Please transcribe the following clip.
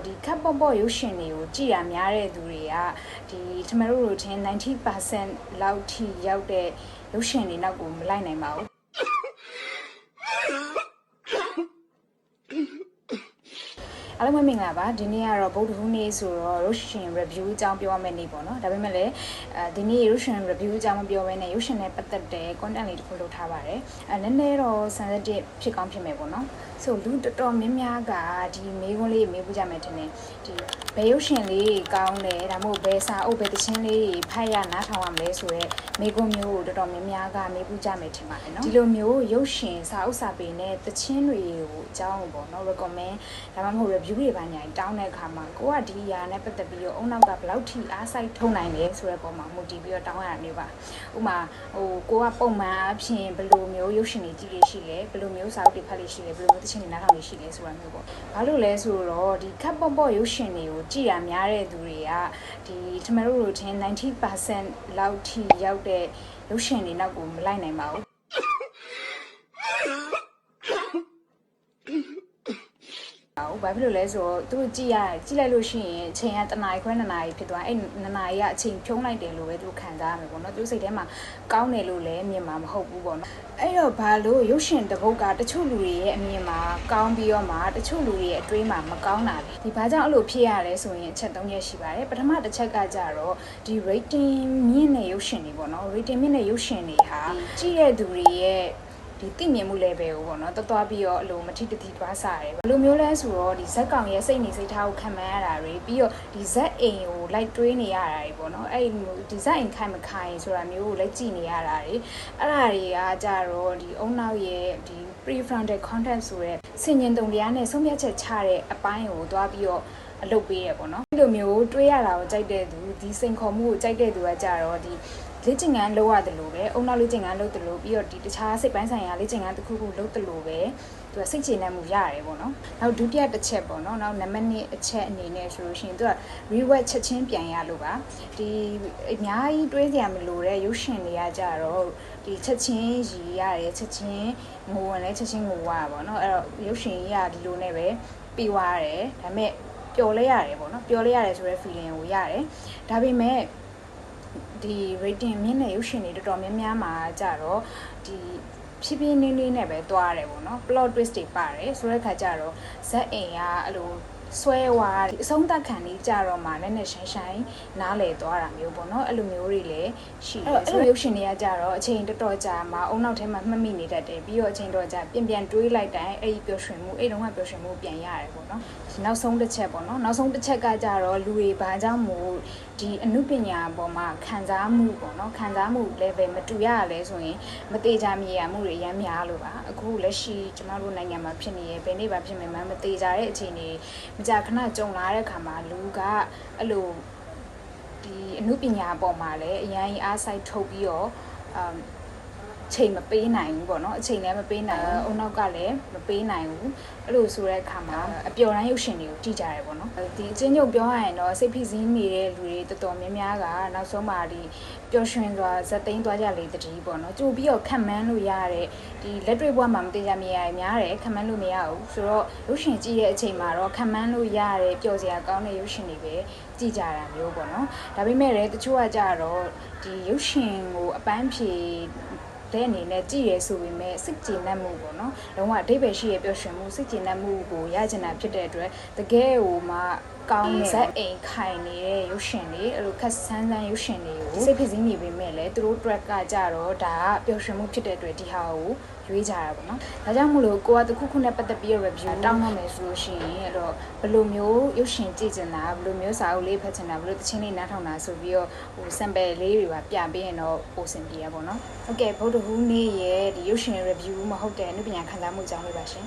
ဒီခပ်ပေါ့ပေါ့ရုပ်ရှင်တွေကိုကြည်ရများတဲ့သူတွေကဒီကျွန်တော်တို့ထင်90% လောက်ထိရောက်တဲ့ရုပ်ရှင်တွေနောက်ကိုမလိုက်နိုင်ပါဘူးအားလုံးမင်္ဂလာပါဒီနေ့ကတော့ဗုဒ္ဓဟူးနေ့ဆိုတော့ရုပ်ရှင် review အကြောင်းပြောရမယ့်နေ့ပေါ့နော်ဒါပေမဲ့လည်းဒီနေ့ရုပ်ရှင် review အကြောင်းမပြောဘဲနဲ့ရုပ်ရှင်နဲ့ပတ်သက်တဲ့ content လေးတစ်ခုလုပ်ထားပါတယ်နည်းနည်းတော့ sensitive ဖြစ်ကောင်းဖြစ်မယ်ပေါ့နော်ဆိုလူတော်တော်များများကဒီမေးခွန်းလေးမေးဖို့ကြမယ်ထင်တယ်ဒီဘယ်ရုပ်ရှင်လေးကောင်းလဲဒါမှမဟုတ်ဘယ်စာအုပ်ဘယ်တခြင်းလေးဖတ်ရနားထောင်ရမလဲဆိုတော့မေးခွန်းမျိုးကိုတော်တော်များများကမေးဖို့ကြမယ်ထင်ပါတယ်နော်ဒီလိုမျိုးရုပ်ရှင်စာအုပ်စာပေနဲ့တခြင်းတွေကိုအကြောင်းပေါ့နော် recommend ဒါမှမဟုတ် review တွေပါညာတောင်းတဲ့အခါမှာကိုကဒီအရာနဲ့ပတ်သက်ပြီးတော့အုံနောက်ကဘယ်လောက်ထိအားစိုက်ထုံနိုင်လဲဆိုတဲ့ပုံမှာမူတည်ပြီးတော့တောင်းရတာမျိုးပါဥပမာကိုကပုံမှန်အဖြစ်ဘယ်လိုမျိုးရုပ်ရှင်တွေကြည့်ရရှိလဲဘယ်လိုမျိုးစာအုပ်တွေဖတ်ရရှိလဲဘယ်လိုမျိုးတခြင်းတွေနားထောင်ရရှိလဲဆိုတာမျိုးပေါ့ဘာလို့လဲဆိုတော့ဒီခပ်ပေါ့ပေါ့ရုပ်ရှင်တွေကိုကြည်ရများတဲ့သူတွေကဒီကျွန်တော်တို့ထင်90% လောက်ထိရောက်တဲ့ရုပ်ရှင်တွေနောက်ကိုမလိုက်နိုင်ပါဘူးဘာဖြစ်လို့လဲဆိုတော့သူကြည့်လိုက်လို့ရှိရင်အချိန်က1နာရီခွဲ2နာရီဖြစ်သွားအဲ့2နာရီကအချိန်ဖြုံးလိုက်တယ်လို့ပဲသူခံစားရမယ်ပေါ့နော်သူစိတ်ထဲမှာကောင်းတယ်လို့လည်းမြင်မှာမဟုတ်ဘူးပေါ့နော်အဲ့တော့ဘာလို့ရုပ်ရှင်တစ်ပုဒ်ကတချို့လူတွေရဲ့အမြင်မှာကောင်းပြီးတော့မှတချို့လူတွေရဲ့အတွေးမှာမကောင်းတာလေဒီဘာကြောင့်အဲ့လိုဖြစ်ရလဲဆိုရင်အချက်3ချက်ရှိပါတယ်ပထမတစ်ချက်ကကြတော့ဒီ rating မြင့်တဲ့ရုပ်ရှင်တွေပေါ့နော် rating မြင့်တဲ့ရုပ်ရှင်တွေဟာကြည့်တဲ့သူတွေရဲ့ဒီသိမြင်မှု level ကိုပေါ့နော်သွားပြီးတော့အလိုမထိတတိသွားစားရတယ်ဘယ်လိုမျိုးလဲဆိုတော့ဒီဇက်ကောင်ရဲ့စိတ်နေစိတ်ထားကိုခံမှန်းရတာတွေပြီးတော့ဒီဇက်အိမ်ကိုလိုက်တွေးနေရတာတွေပေါ့နော်အဲ့ဒီဇက်အိမ်ခိုင်မခိုင်ဆိုတာမျိုးကိုလိုက်ကြည့်နေရတာတွေအဲ့ဒါတွေကကြတော့ဒီအုံနောက်ရဲ့ဒီ prefrontal cortex ဆိုတဲ့ဆင်ញင်တုံတရားနဲ့ဆုံးဖြတ်ချက်ချတဲ့အပိုင်းကိုသွားပြီးတော့အလုပ်ပေးရပေါ့နော်ဒီလိုမျိုးတွေးရတာကိုကြိုက်တဲ့သူဒီစိန်ခေါ်မှုကိုကြိုက်တဲ့သူကကြတော့ဒီလေ့ကျင့်ခန်းလုပ်ရတယ်လို့ပဲအုံနောက်လေ့ကျင့်ခန်းလုပ်တယ်လို့ပြီးတော့ဒီတခြားစိတ်ပိုင်းဆိုင်ရာလေ့ကျင့်ခန်းတစ်ခုခုလုပ်တယ်လို့ပဲသူကစိတ်ချနေမှုရတယ်ပေါ့နော်နောက်ဒုတိယတစ်ချက်ပေါ့နော်နောက်နံပါတ်2အချက်အနေနဲ့ဆိုလို့ရှိရင်သူက reward ချက်ချင်းပြန်ရလို့ပါဒီအများကြီးတွေးစရာမလိုတဲ့ရုပ်ရှင်တွေကကြတော့ဒီချက်ချင်းရည်ရတယ်ချက်ချင်းငိုဝင်လဲချက်ချင်းငိုရပါပေါ့နော်အဲ့တော့ရုပ်ရှင်ကြီးကဒီလိုနဲ့ပဲပြီးသွားတယ်ဒါပေမဲ့ပျော်လဲရတယ်ပေါ့နော်ပျော်လဲရတယ်ဆိုတဲ့ feeling ကိုရတယ်ဒါပေမဲ့ဒီ rating မြင့်တဲ့ရုပ်ရှင်တွေတော်တော်များများမှာကြတော့ဒီဖြည်းဖြည်းနေနဲ့ပဲသွားရတယ်ပေါ့နော် plot twist တွေပါတယ်ဆိုတဲ့ခါကျတော့ဇက်အိမ်ကအဲ့လိုဆွဲဝါဒီအဆုံးသတ်ခံလေးကြတော့မှနဲ့ရှိုင်းနားလေသွားတာမျိုးပေါ့နော်အဲ့လိုမျိုးတွေလည်းရှိတယ်အဲ့လိုရုပ်ရှင်တွေကကြတော့အချိန်တော်တော်ကြာမှအုံနောက်ထဲမှာမှတ်မိနေတတ်တယ်ပြီးတော့အချိန်တော်ကြာပြန်တွေးလိုက်တိုင်းအဲ့ဒီပျော်ရွှင်မှုအဲ့တုန်းကပျော်ရွှင်မှုပြန်ရတယ်ပေါ့နော်နောက်ဆုံးတစ်ချက်ပေါ့နော်နောက်ဆုံးတစ်ချက်ကကြတော့လူတွေဘာကြောင့်မို့ဒီအမှုပညာပေါ်မှာခံစားမှုပေါ့နော်ခံစားမှု level မတူရလဲဆိုရင်မတေချာမြင်ရမှုတွေရမ်းများလို့ပါအခုလက်ရှိကျမတို့နိုင်ငံမှာဖြစ်နေရဘယ်နေ့ပါဖြစ်မယ်မတေချာတဲ့အခြေအနေမကြာခဏကြုံလာတဲ့အခါမှာလူကအဲ့လိုဒီအမှုပညာပေါ်မှာလည်းအရင်အားစိုက်ထုတ်ပြီးတော့ချိန်မပေးနိုင်ဘူးပေါ့နော်အချိန်လည်းမပေးနိုင်ဘူးအုံနောက်ကလည်းမပေးနိုင်ဘူးအဲ့လိုဆိုတဲ့အခါမှာအပျော်တမ်းရုပ်ရှင်တွေကိုကြည့်ကြရတယ်ပေါ့နော်ဒီအချင်းချုပ်ပြောရရင်တော့စိတ်ဖိစီးနေတဲ့လူတွေတော်တော်များများကနောက်ဆုံးမှာဒီပျော်ရွှင်စွာဇက်သိမ်းသွားကြလေတတိပေါ့နော်ကြိုပြီးတော့ခံမှန်းလို့ရတဲ့ဒီလက်တွေ့ဘဝမှာမတရားမြင်ရများတယ်ခံမှန်းလို့မရဘူးဆိုတော့ရုပ်ရှင်ကြည့်တဲ့အချိန်မှာတော့ခံမှန်းလို့ရတဲ့ပျော်စရာကောင်းတဲ့ရုပ်ရှင်တွေပဲကြည့်ကြတာမျိုးပေါ့နော်ဒါပေမဲ့လည်းတချို့ကကြတော့ဒီရုပ်ရှင်ကိုအပန်းဖြေတဲ့အနေနဲ့ကြည့်ရဆိုပေမဲ့စိတ်ကြည်နပ်မှုပေါ့နော်လုံးဝအဓိပ္ပာယ်ရှိရပျော်ရွှင်မှုစိတ်ကြည်နပ်မှုကိုရချင်တာဖြစ်တဲ့အတွက်တကယ်ဟိုမှကောင်းတဲ့ဇက်အိမ်ခိုင်နေတဲ့ရုပ်ရှင်တွေအဲ့လိုခက်ဆန်းရုပ်ရှင်တွေကိုစိတ်ဖြစ်စည်းနေပေမဲ့လည်းသူတို့ track ကကြတော့ဒါကပျော်ရွှင်မှုဖြစ်တဲ့အတွက်ဒီဟာကိုရွေးကြတာပေါ့နော်ဒါကြောင့်မို့လို့ကိုကတခုခုနဲ့ပတ်သက်ပြီး review တောင်းရမယ်ဆိုလို့ရှိရင်အဲ့တော့ဘယ်လိုမျိုးရုပ်ရှင်ကြည့်ချင်တာဘယ်လိုမျိုးစာအုပ်လေးဖတ်ချင်တာဘယ်လိုသချင်းလေးနားထောင်တာဆိုပြီးတော့ဟို sample လေးတွေပါပြပေးရင်တော့ပိုဆင်ပြေရပါတော့နော်ဟုတ်ကဲ့ဗုဒ္ဓဟူးနေ့ရဲ့ဒီရုပ်ရှင် review မဟုတ်တဲ့အနုပညာခံစားမှုအကြောင်းလေးပါရှင်